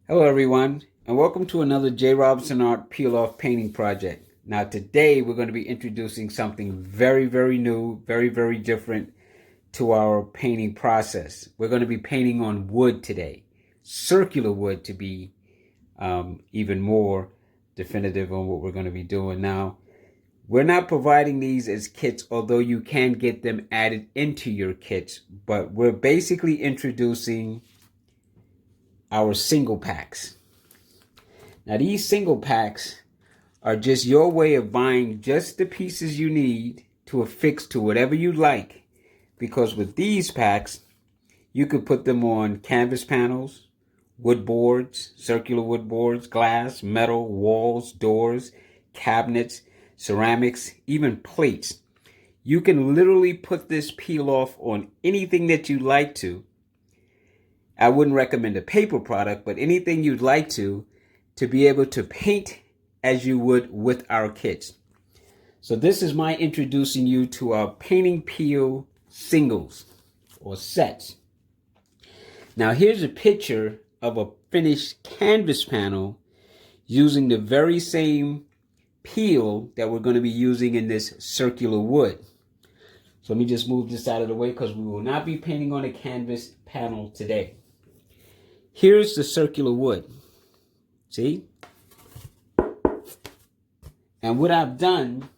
Hello everyone, and welcome to another J. Robinson Art Peiloff painting project. Now today we're going to be introducing something very new, very different to our painting process. We're going to be painting on wood today. Circular wood to be even more definitive on what we're going to be doing. Now, we're not providing these as kits, although you can get them added into your kits, but we're basically introducing our single packs. Now these single packs are just your way of buying just the pieces you need to affix to whatever you like, because with these packs you could put them on canvas panels, wood boards, circular wood boards, glass, metal, walls, doors, cabinets, ceramics, even plates. You can literally put this peel off on anything that you'd like to. I wouldn't recommend a paper product, but anything you'd like to be able to paint as you would with our kits. So this is my introducing you to our painting peel singles or sets. Now here's a picture of a finished canvas panel using the very same peel that we're going to be using in this circular wood. So let me just move this out of the way because we will not be painting on a canvas panel today. Here's the circular wood. See? And what I've done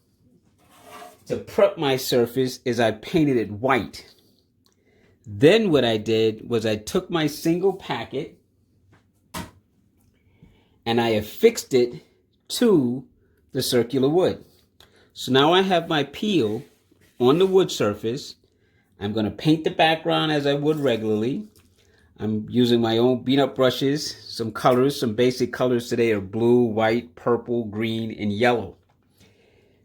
to prep my surface is I painted it white. Then what I did was I took my single packet and I affixed it to the circular wood. So now I have my peel on the wood surface. I'm going to paint the background as I would regularly. I'm using my own beat-up brushes, some colors, some basic colors today are blue, white, purple, green, and yellow.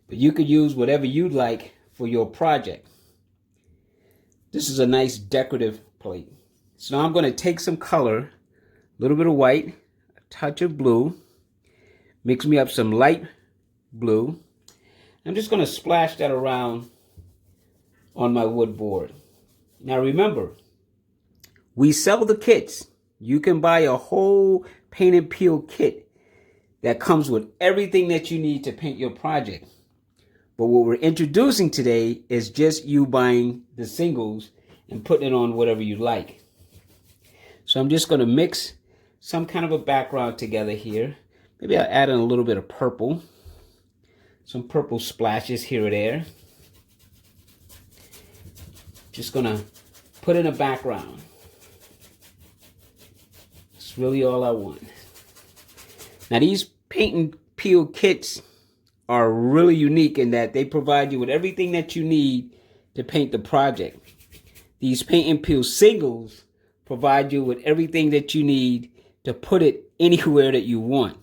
But you could use whatever you'd like for your project. This is a nice decorative plate. So now I'm going to take some color, a little bit of white, a touch of blue, mix me up some light blue. I'm just going to splash that around on my wood board. Now remember, we sell the kits. You can buy a whole paint and peel kit that comes with everything that you need to paint your project. But what we're introducing today is just you buying the singles and putting it on whatever you like. So I'm just going to mix some kind of a background together here. Maybe I'll add in a little bit of purple. Some purple splashes here or there. Just going to put in a background. That's really all I want. Now these paint and peel kits are really unique in that they provide you with everything that you need to paint the project. These paint and peel singles provide you with everything that you need to put it anywhere that you want.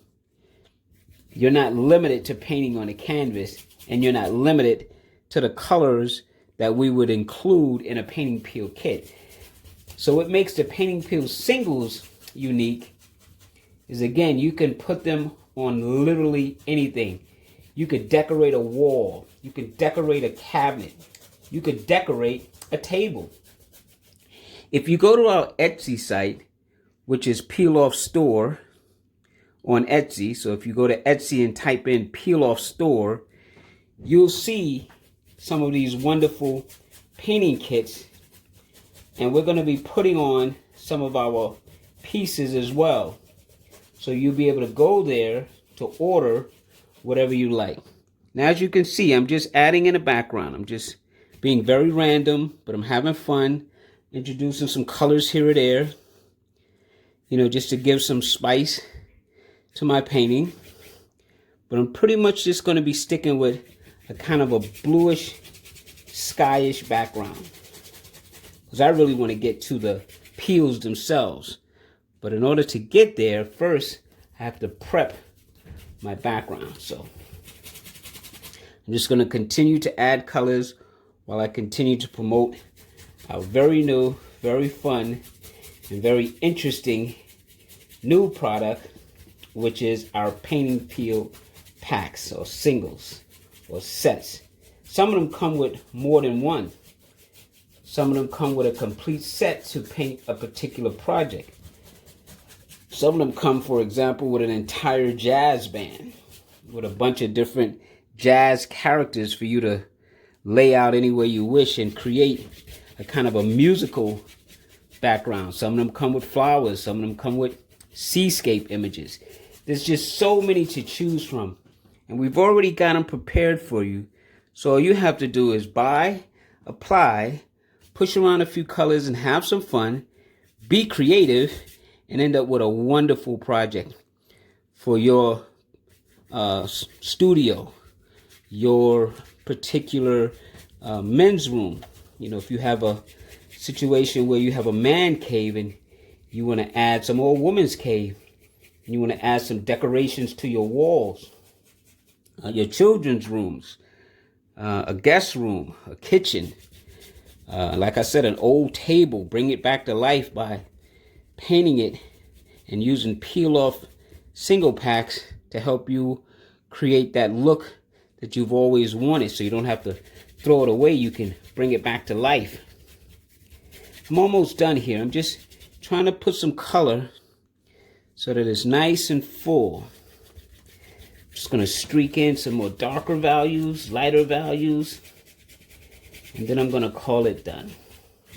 You're not limited to painting on a canvas, and you're not limited to the colors that we would include in a painting peel kit. So what makes the painting peel singles unique is, again, you can put them on literally anything. You could decorate a wall. You could decorate a cabinet. You could decorate a table. If you go to our Etsy site, which is Peiloff Store on Etsy, so if you go to Etsy and type in Peiloff Store, you'll see some of these wonderful painting kits, and we're going to be putting on some of our pieces as well. So you'll be able to go there to order whatever you like. Now, as you can see, I'm just adding in a background. I'm just being very random, but I'm having fun introducing some colors here or there, you know, just to give some spice to my painting. But I'm pretty much just going to be sticking with a kind of a bluish, skyish background, because I really want to get to the peels themselves. But in order to get there, first I have to prep my background. So I'm just going to continue to add colors while I continue to promote our very new, very fun, and very interesting new product, which is our painting peel packs or singles or sets. Some of them come with more than one. Some of them come with a complete set to paint a particular project. Some of them come, for example, with an entire jazz band with a bunch of different jazz characters for you to lay out any way you wish and create a kind of a musical background. Some of them come with flowers. Some of them come with seascape images. There's just so many to choose from. And we've already got them prepared for you. So all you have to do is buy, apply, push around a few colors and have some fun, be creative, and end up with a wonderful project for your studio, your particular men's room. You know, if you have a situation where you have a man cave and you want to add some more woman's cave, and you want to add some decorations to your walls, your children's rooms, a guest room, a kitchen, like I said, an old table, bring it back to life by painting it and using peel-off single packs to help you create that look that you've always wanted, so you don't have to throw it away. You can bring it back to life. I'm almost done here. I'm just trying to put some color so that it's nice and full. I'm just going to streak in some more darker values, lighter values, and then I'm going to call it done.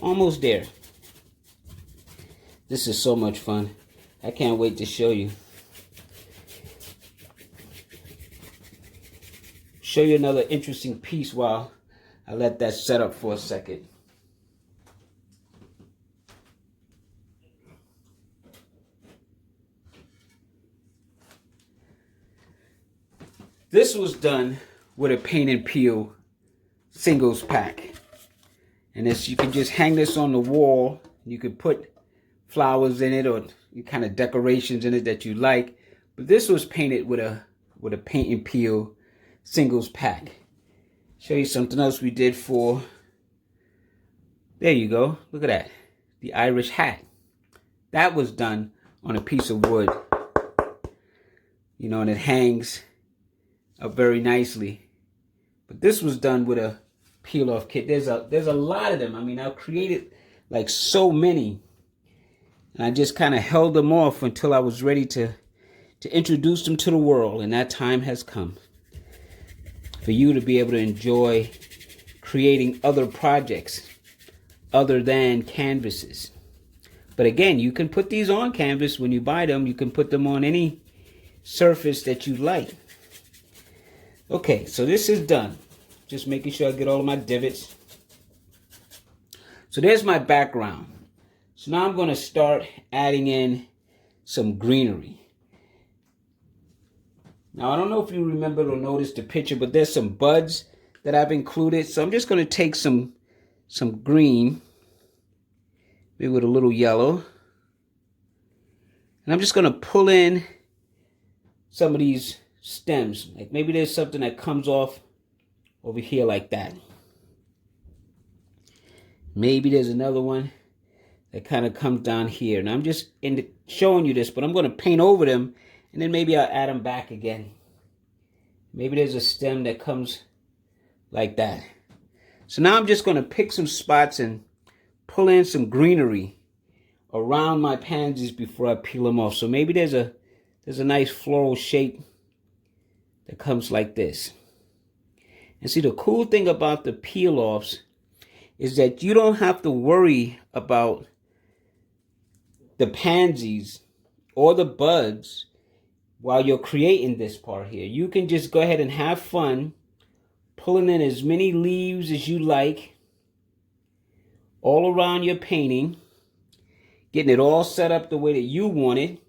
Almost there. This is so much fun. I can't wait to show you. Show you another interesting piece while I let that set up for a second. This was done with a paint and peel singles pack. And this, you can just hang this on the wall. You could put flowers in it or kind of decorations in it that you like. But this was painted with a paint and peel singles pack. Show you something else we did for, there you go, look at that, the Irish hat. That was done on a piece of wood, you know, and it hangs up very nicely. But this was done with a peel off kit. There's a lot of them. I mean, I've created like so many, and I just kind of held them off until I was ready to introduce them to the world, and that time has come for you to be able to enjoy creating other projects other than canvases. But again, you can put these on canvas when you buy them. You can put them on any surface that you like. Okay, so this is done. Just making sure I get all of my divots. So there's my background. So now I'm going to start adding in some greenery. Now, I don't know if you remember or noticed the picture, but there's some buds that I've included. So I'm just going to take some green, maybe with a little yellow. And I'm just going to pull in some of these stems. Like maybe there's something that comes off over here like that. Maybe there's another one that kind of comes down here. And I'm just showing you this, but I'm going to paint over them. And then maybe I'll add them back again. Maybe there's a stem that comes like that. So now I'm just going to pick some spots and pull in some greenery around my pansies before I peel them off. So maybe there's a nice floral shape that comes like this. And see, the cool thing about the peel-offs is that you don't have to worry about the pansies or the buds while you're creating this part here. You can just go ahead and have fun pulling in as many leaves as you like all around your painting, getting it all set up the way that you want it.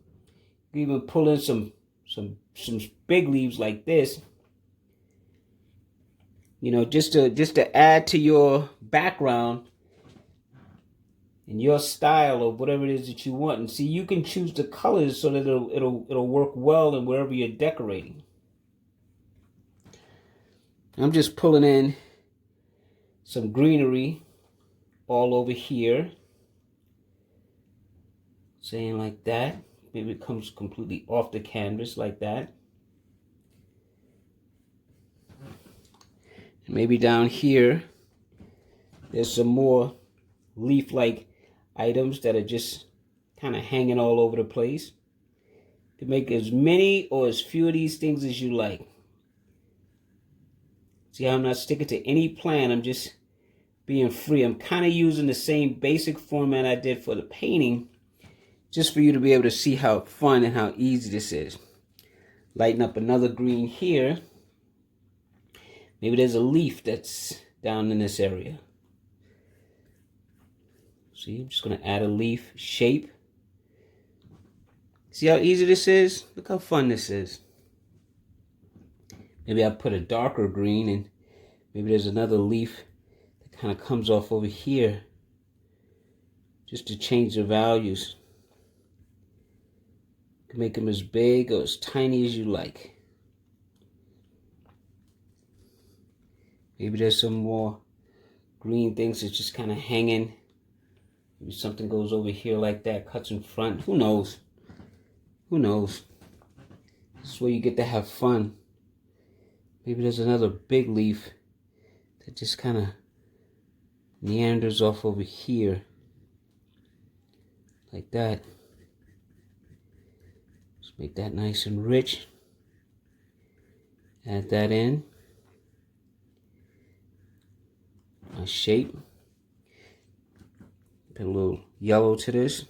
You even pull in some big leaves like this, you know, just to add to your background and your style of whatever it is that you want. And see, you can choose the colors so that it'll work well in wherever you're decorating. I'm just pulling in some greenery all over here, saying like that. Maybe it comes completely off the canvas like that. And maybe down here there's some more leaf-like items that are just kind of hanging all over the place. can make as many or as few of these things as you like. See how I'm not sticking to any plan. I'm just being free. I'm kind of using the same basic format I did for the painting, just for you to be able to see how fun and how easy this is. Lighten up another green here. Maybe there's a leaf that's down in this area. See, I'm just going to add a leaf shape. See how easy this is? Look how fun this is. Maybe I'll put a darker green, and maybe there's another leaf that kind of comes off over here, just to change the values. You can make them as big or as tiny as you like. Maybe there's some more green things that's just kind of hanging. Maybe something goes over here like that, cuts in front. Who knows? Who knows? This is where you get to have fun. Maybe there's another big leaf that just kind of meanders off over here. Like that. Let's make that nice and rich. Add that in. My shape. Put a little yellow to this.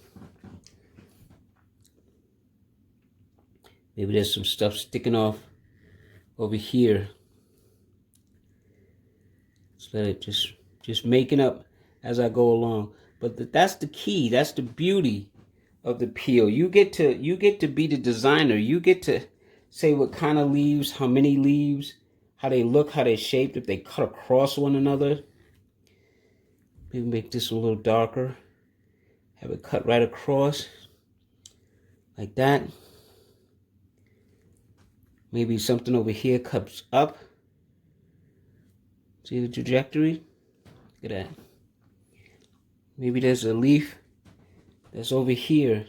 Maybe there's some stuff sticking off over here. Just let it just making up as I go along. But that's the key. That's the beauty of the peel. You get to be the designer. You get to say what kind of leaves, how many leaves, how they look, how they're shaped, if they cut across one another. Maybe make this a little darker. Have it cut right across. Like that. Maybe something over here comes up. See the trajectory? Look at that. Maybe there's a leaf that's over here.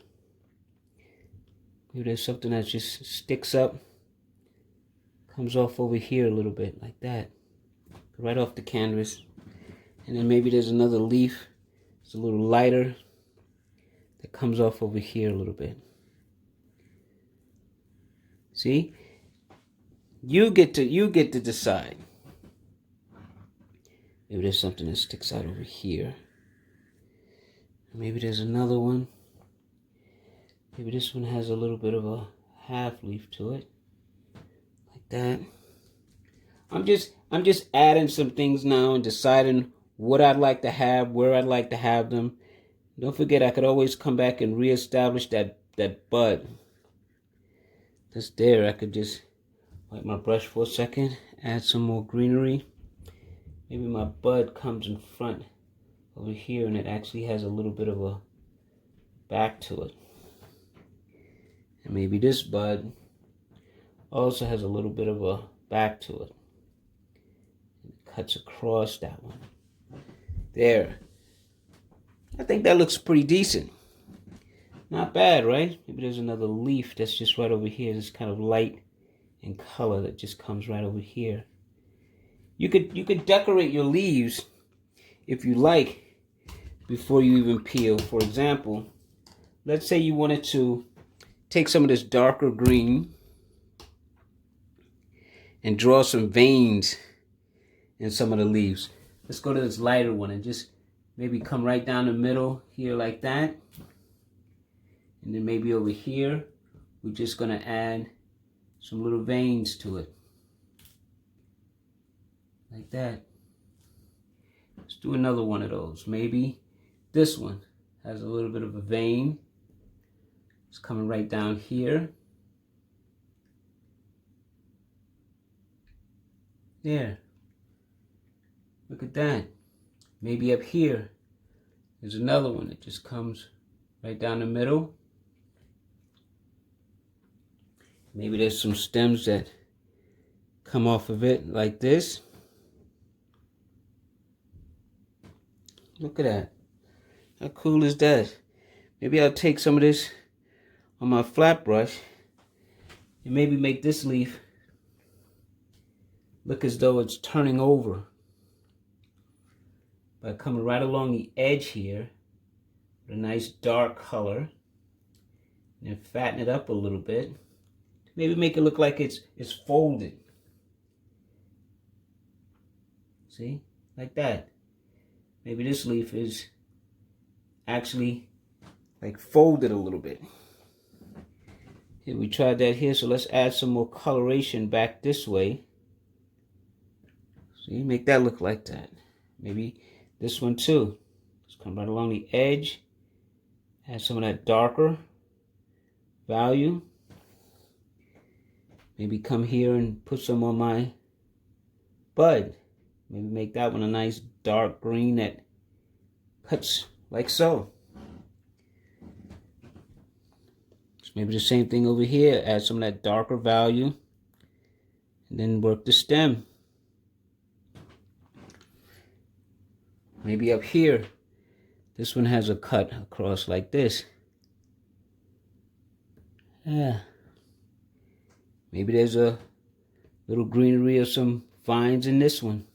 Maybe there's something that just sticks up. Comes off over here a little bit, like that. Right off the canvas. And then maybe there's another leaf. It's a little lighter. That comes off over here a little bit. See? You get to decide. Maybe there's something that sticks out over here. Maybe there's another one. Maybe this one has a little bit of a half leaf to it. Like that. I'm just adding some things now and deciding what I'd like to have, where I'd like to have them. Don't forget, I could always come back and reestablish that bud. That's there. I could just wipe my brush for a second, add some more greenery. Maybe my bud comes in front over here and it actually has a little bit of a back to it. And maybe this bud also has a little bit of a back to it. It cuts across that one. There. I think that looks pretty decent. Not bad, right? Maybe there's another leaf that's just right over here. This kind of light in color that just comes right over here. You could decorate your leaves if you like before you even peel. For example, let's say you wanted to take some of this darker green and draw some veins in some of the leaves. Let's go to this lighter one and just maybe come right down the middle here like that. And then maybe over here, we're just going to add some little veins to it. Like that. Let's do another one of those. Maybe this one has a little bit of a vein. It's coming right down here. There. Look at that. Maybe up here, there's another one that just comes right down the middle. Maybe there's some stems that come off of it like this. Look at that. How cool is that? Maybe I'll take some of this on my flat brush and maybe make this leaf look as though it's turning over by coming right along the edge here with a nice dark color. and fatten it up a little bit. Maybe make it look like it's folded. See? Like that. Maybe this leaf is actually like folded a little bit. Here, we tried that here, so let's add some more coloration back this way. See, make that look like that. Maybe this one too. Just come right along the edge. Add some of that darker value. Maybe come here and put some on my bud. Maybe make that one a nice dark green that cuts like so. So maybe the same thing over here. Add some of that darker value. And then work the stem. Maybe up here, this one has a cut across like this. Yeah. Maybe there's a little greenery or some vines in this one.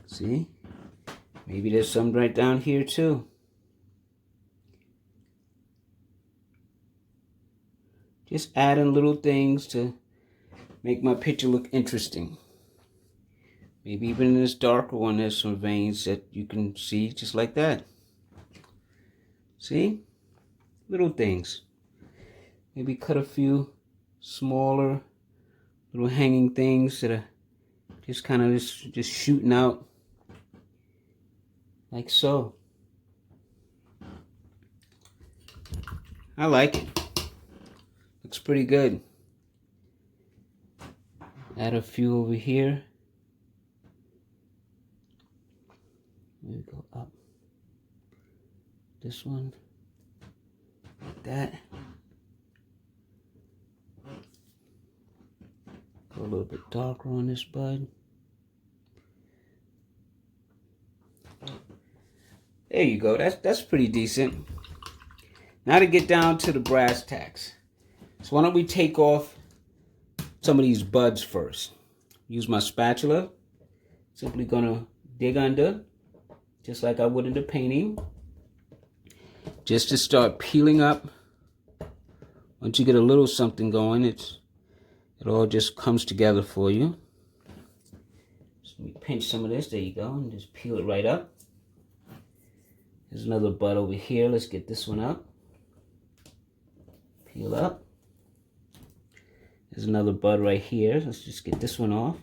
See? Maybe there's some right down here too. Just adding little things to make my picture look interesting. Maybe even in this darker one, there's some veins that you can see just like that. See? Little things. Maybe cut a few smaller little hanging things that are just kind of just shooting out like so. I like it. Looks pretty good. Add a few over here. Maybe go up. This one. Like that. Go a little bit darker on this bud. There you go. That's pretty decent. Now to get down to the brass tacks. So why don't we take off some of these buds first. Use my spatula. Simply gonna dig under, just like I would in the painting. Just to start peeling up. Once you get a little something going, it all just comes together for you. So let me pinch some of this. There you go, and just peel it right up. There's another bud over here. Let's get this one up. Peel up. There's another bud right here. Let's just get this one off.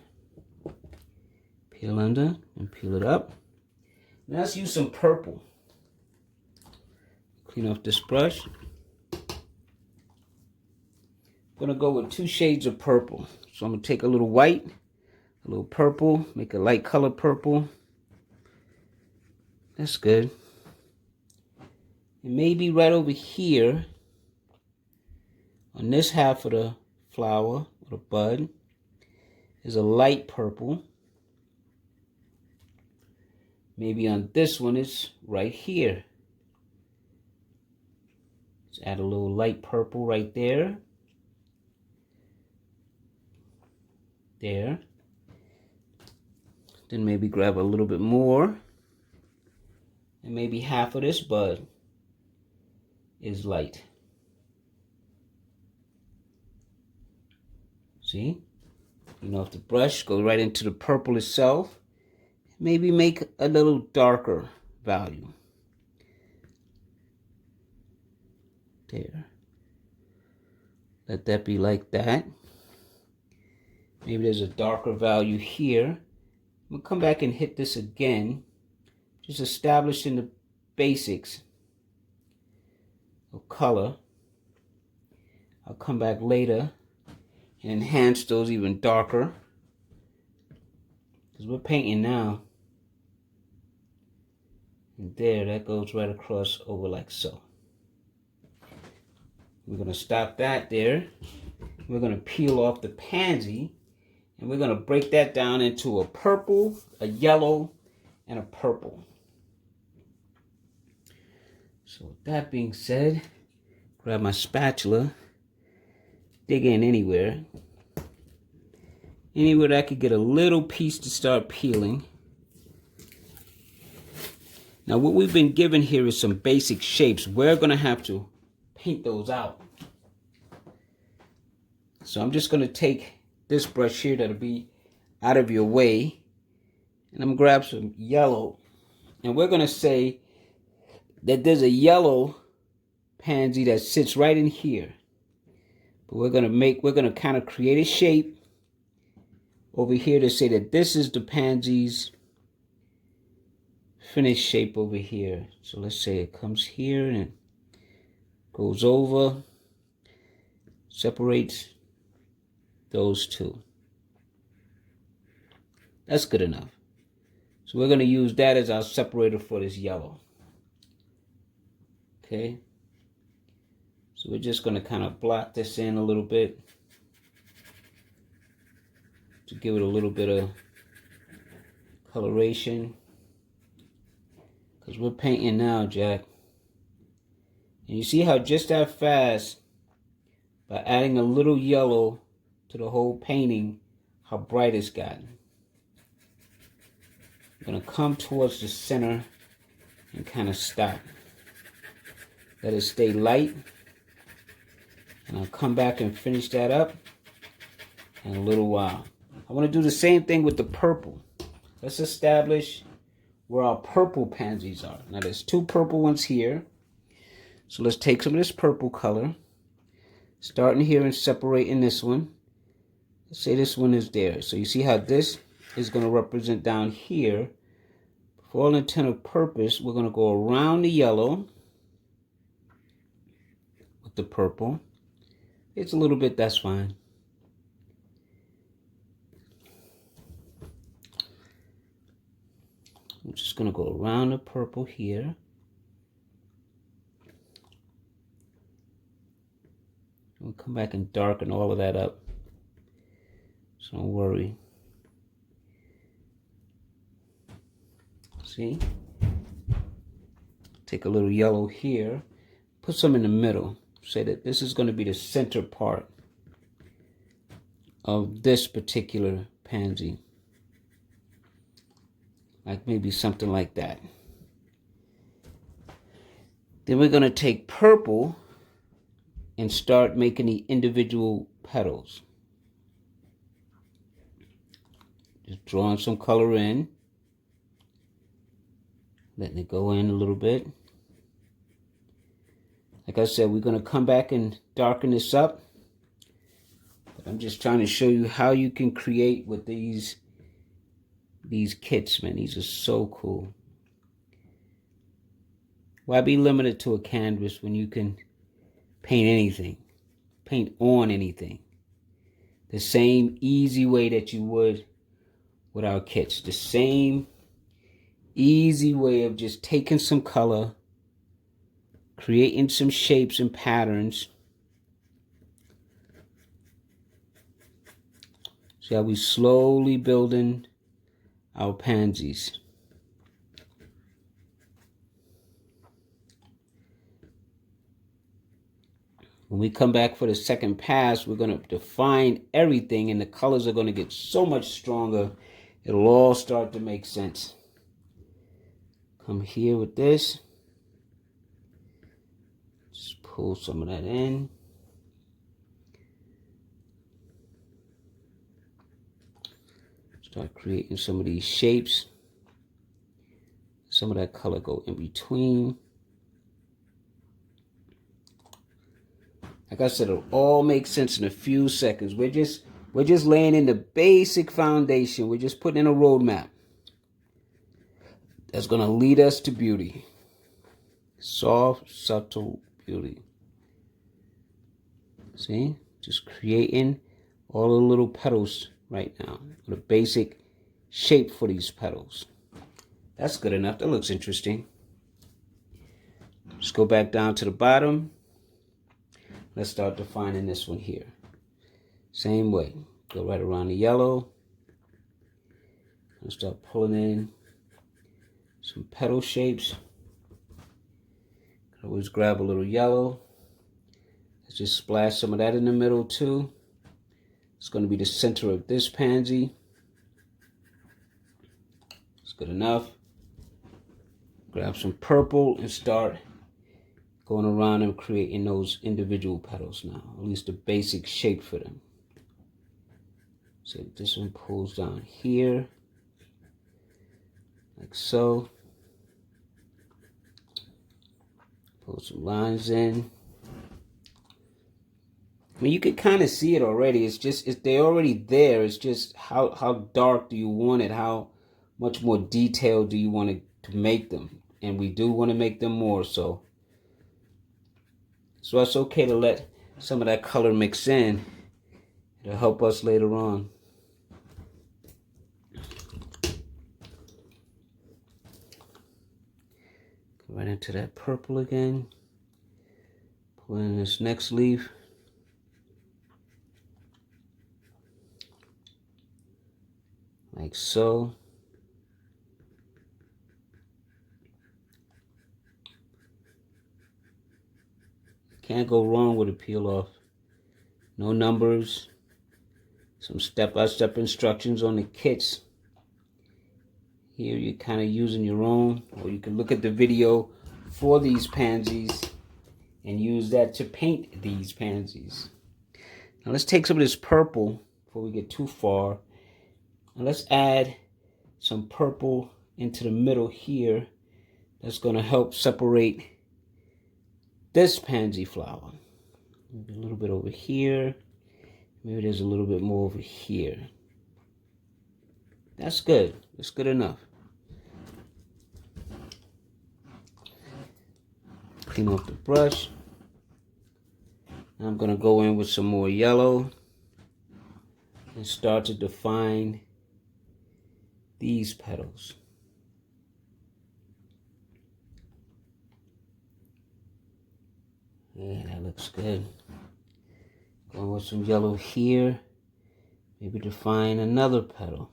Peel under and peel it up. Now let's use some purple. Clean off this brush. I'm gonna go with 2 shades of purple. So I'm gonna take a little white, a little purple, make a light color purple. That's good. And maybe right over here on this half of the flower or the bud is a light purple. Maybe on this one it's right here. Let's add a little light purple right there. There. Then maybe grab a little bit more. And maybe half of this bud is light. See? Clean off the brush, go right into the purple itself. Maybe make a little darker value. There. Let that be like that. Maybe there's a darker value here. I'm going to come back and hit this again. Just establishing the basics of color. I'll come back later and enhance those even darker. Because we're painting now. And there, that goes right across over like so. We're going to stop that there. We're going to peel off the pansy. And we're going to break that down into a purple, a yellow, and a purple. So with that being said, grab my spatula. Dig in anywhere. Anywhere that I could get a little piece to start peeling. Now what we've been given here is some basic shapes. We're going to have to paint those out. So I'm just going to take this brush here that'll be out of your way, and I'm going to grab some yellow, and we're going to say that there's a yellow pansy that sits right in here. But we're going to kind of create a shape over here to say that this is the pansy's finished shape over here. So let's say it comes here and goes over, separates those two. That's good enough. So we're going to use that as our separator for this yellow. Okay. So we're just going to kind of block this in a little bit to give it a little bit of coloration. Because we're painting now, Jack. And you see how just that fast, by adding a little yellow to the whole painting, how bright it's gotten. I'm going to come towards the center and kind of stop. Let it stay light. And I'll come back and finish that up in a little while. I want to do the same thing with the purple. Let's establish where our purple pansies are. Now there's two purple ones here. So let's take some of this purple color, starting here and separating this one. Let's say this one is there. So you see how this is going to represent down here. For all intent of purpose, we're going to go around the yellow with the purple. It's a little bit, that's fine. I'm just going to go around the purple here. We'll come back and darken all of that up. So don't worry. See? Take a little yellow here. Put some in the middle. Say that this is going to be the center part of this particular pansy. Like maybe something like that. Then we're going to take purple and start making the individual petals. Just drawing some color in. Letting it go in a little bit. Like I said, we're going to come back and darken this up. But I'm just trying to show you how you can create with these kits, man. These are so cool. Why be limited to a canvas when you can paint anything? Paint on anything. The same easy way that you would with our kits. The same easy way of just taking some color, creating some shapes and patterns. See how we slowly building our pansies. When we come back for the second pass, we're going to define everything, and the colors are going to get so much stronger. It'll all start to make sense. Come here with this. Just pull some of that in. Start creating some of these shapes. Some of that color go in between. Like I said, it'll all make sense in a few seconds. We're just laying in the basic foundation. We're just putting in a roadmap that's going to lead us to beauty. Soft, subtle beauty. See? Just creating all the little petals right now. With a basic shape for these petals. That's good enough. That looks interesting. Just go back down to the bottom. Let's start defining this one here. Same way. Go right around the yellow. And start pulling in some petal shapes. Always grab a little yellow. Let's just splash some of that in the middle too. It's going to be the center of this pansy. It's good enough. grab some purple and start going around and creating those individual petals now, at least the basic shape for them. So this one pulls down here, like so. Pull some lines in. I mean, you can kind of see it already. They're already there. It's just how dark do you want it? How much more detailed do you want to make them? And we do want to make them more, so it's okay to let some of that color mix in. It'll help us later on. Go right into that purple again. Pull in this next leaf. Like so. Can't go wrong with a peel off. No numbers. Some step-by-step instructions on the kits. Here you're kind of using your own, or you can look at the video for these pansies and use that to paint these pansies. Now let's take some of this purple before we get too far. And let's add some purple into the middle here. That's going to help separate this pansy flower. Maybe a little bit over here. Maybe there's a little bit more over here. That's good. That's good enough. Clean off the brush. Now I'm going to go in with some more yellow and start to define these petals. Yeah, that looks good. Going with some yellow here. Maybe define another petal.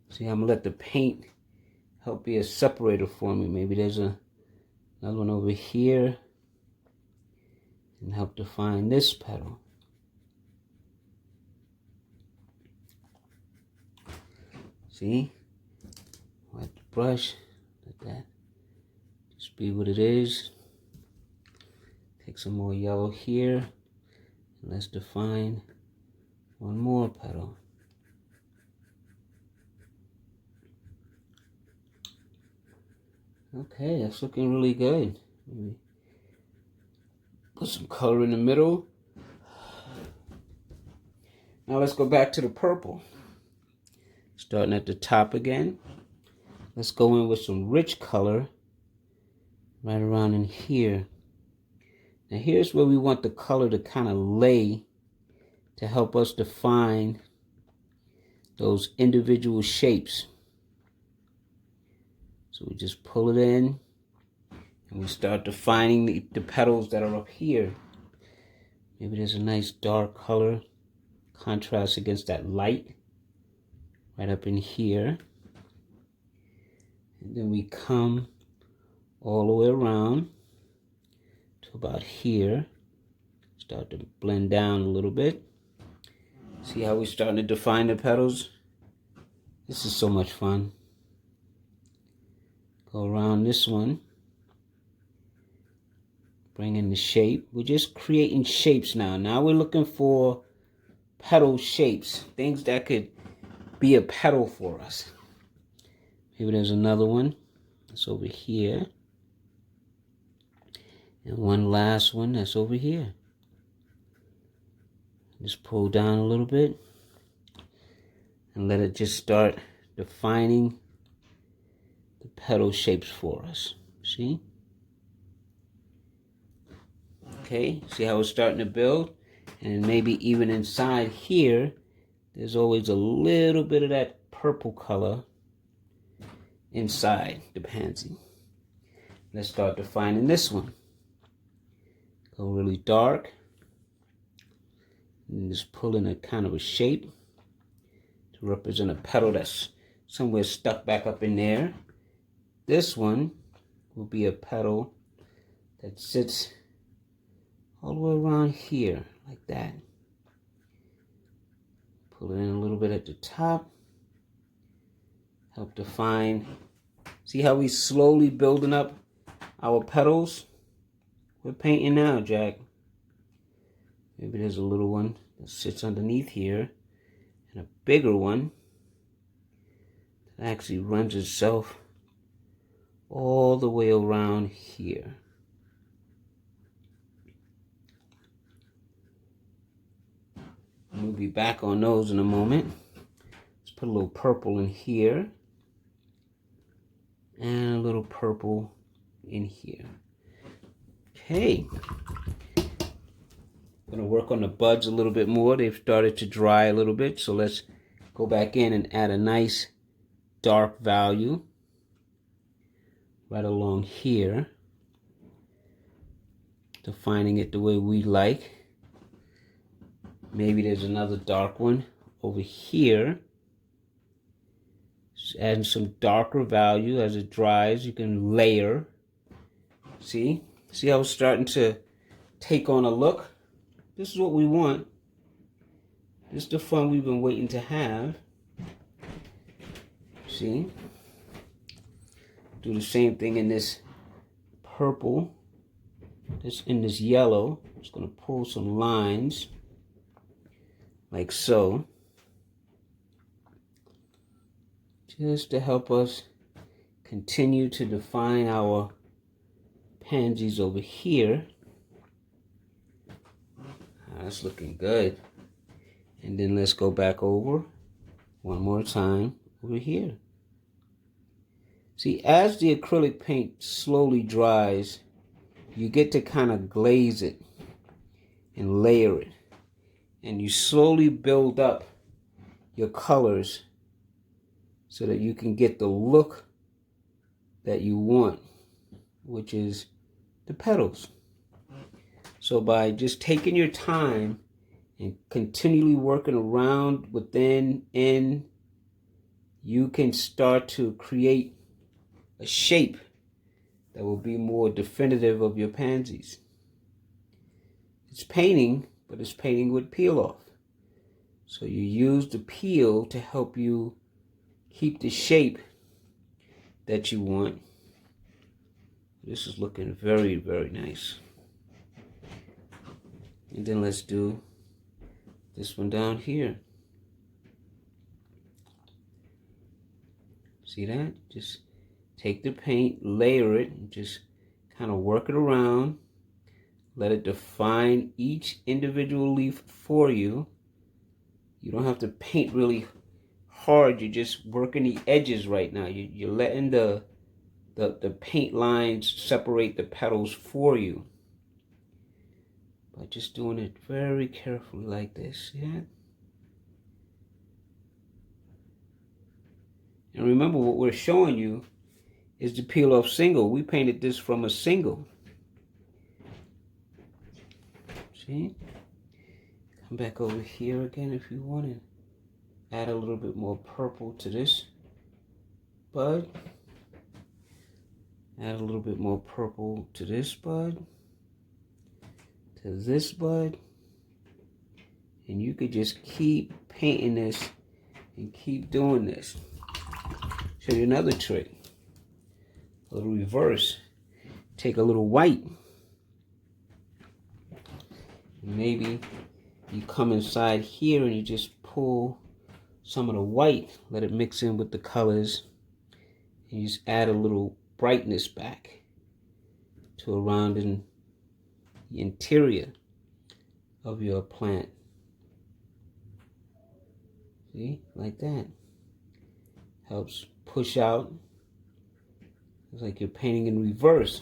See, I'm going to let the paint help be a separator for me. Maybe there's another one over here. And help define this petal. See? Wipe the brush. Let that just be what it is. Take some more yellow here. And let's define one more petal. Okay, that's looking really good. Maybe put some color in the middle. Now let's go back to the purple. Starting at the top again. Let's go in with some rich color right around in here. Now here's where we want the color to kind of lay to help us define those individual shapes. So we just pull it in and we start defining the petals that are up here. Maybe there's a nice dark color contrast against that light right up in here. And then we come all the way around to about here. Start to blend down a little bit. See how we're starting to define the petals? This is so much fun. Go around this one. Bring in the shape. We're just creating shapes now. Now we're looking for petal shapes. Things that could be a petal for us. Maybe there's another one. That's over here. And one last one that's over here. Just pull down a little bit. And let it just start defining the petal shapes for us. See? Okay, see how it's starting to build? And maybe even inside here, there's always a little bit of that purple color inside the pansy. Let's start defining this one. Go really dark. And just pull in a kind of a shape to represent a petal that's somewhere stuck back up in there. This one will be a petal that sits all the way around here, like that. Pull it in a little bit at the top. Help define. See how we slowly building up our petals? We're painting now, Jack. Maybe there's a little one that sits underneath here, and a bigger one that actually runs itself all the way around here. We'll be back on those in a moment. Let's put a little purple in here. And a little purple in here. Okay. I'm going to work on the buds a little bit more. They've started to dry a little bit. So let's go back in and add a nice dark value right along here. Defining it the way we like. Maybe there's another dark one over here. Just adding some darker value as it dries. You can layer. See? See how it's starting to take on a look? This is what we want. This is the fun we've been waiting to have. See? Do the same thing in this purple. In this yellow. Just going to pull some lines. Like so. Just to help us continue to define our pansies over here. That's looking good. And then let's go back over one more time over here. See, as the acrylic paint slowly dries, you get to kind of glaze it and layer it. And you slowly build up your colors so that you can get the look that you want, which is the petals. So by just taking your time and continually working around within, you can start to create a shape that will be more definitive of your pansies. It's painting, but it's painting with peel-off. So you use the peel to help you keep the shape that you want. This is looking very, very nice. And then let's do this one down here. See that? Just take the paint, layer it, and just kind of work it around. Let it define each individual leaf for you. You don't have to paint really hard. You're just working the edges right now. You're letting the paint lines separate the petals for you. By just doing it very carefully like this, yeah? And remember, what we're showing you is the peel-off single. We painted this from a single. See? Come back over here again if you want to add a little bit more purple to this bud. Add a little bit more purple to this bud. To this bud. And you could just keep painting this and keep doing this. Show you another trick. A little reverse. Take a little white. Maybe you come inside here and you just pull some of the white, let it mix in with the colors, and you just add a little brightness back to around in the interior of your plant. See, like that. Helps push out. It's like you're painting in reverse.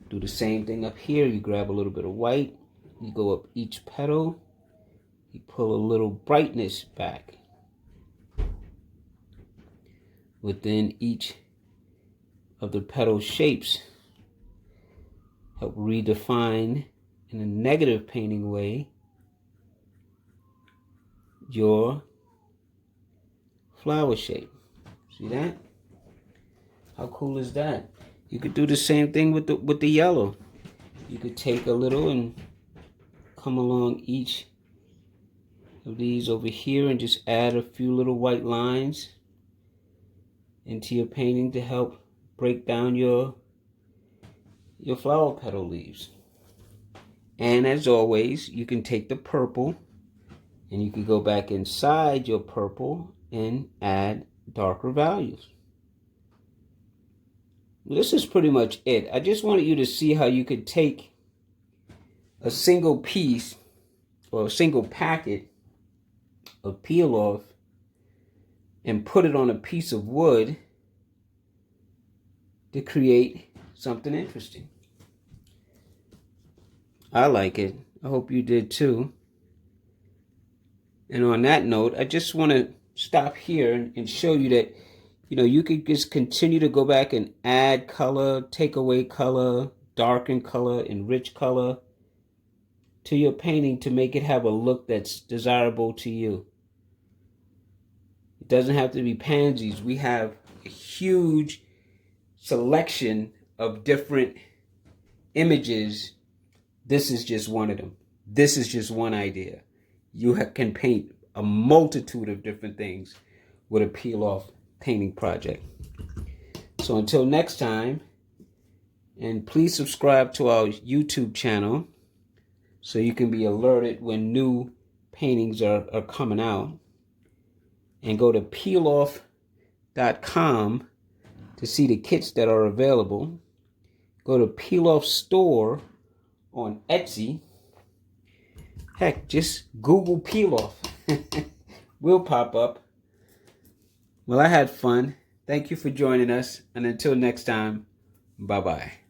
Do the same thing up here. You grab a little bit of white. You go up each petal. You pull a little brightness back within each of the petal shapes. Help redefine in a negative painting way your flower shape. See that? How cool is that? You could do the same thing with the yellow. You could take a little and come along each of these over here and just add a few little white lines. into your painting to help break down your flower petal leaves. And as always, you can take the purple and you can go back inside your purple and add darker values. This is pretty much it. I just wanted you to see how you could take a single piece or a single packet of Peiloff and put it on a piece of wood to create something interesting. I like it. I hope you did too. And on that note, I just want to stop here and show you that, you know, you could just continue to go back and add color, take away color, darken color, enrich color to your painting to make it have a look that's desirable to you. It doesn't have to be pansies. We have a huge selection of different images. This is just one of them. This is just one idea. You can paint a multitude of different things with a Peiloff painting project. So until next time, and please subscribe to our YouTube channel so you can be alerted when new paintings are coming out. And go to Peiloff.com to see the kits that are available. Go to Peiloff store on Etsy. Heck, just Google Peiloff. We'll pop up. Well, I had fun. Thank you for joining us. And until next time, bye-bye.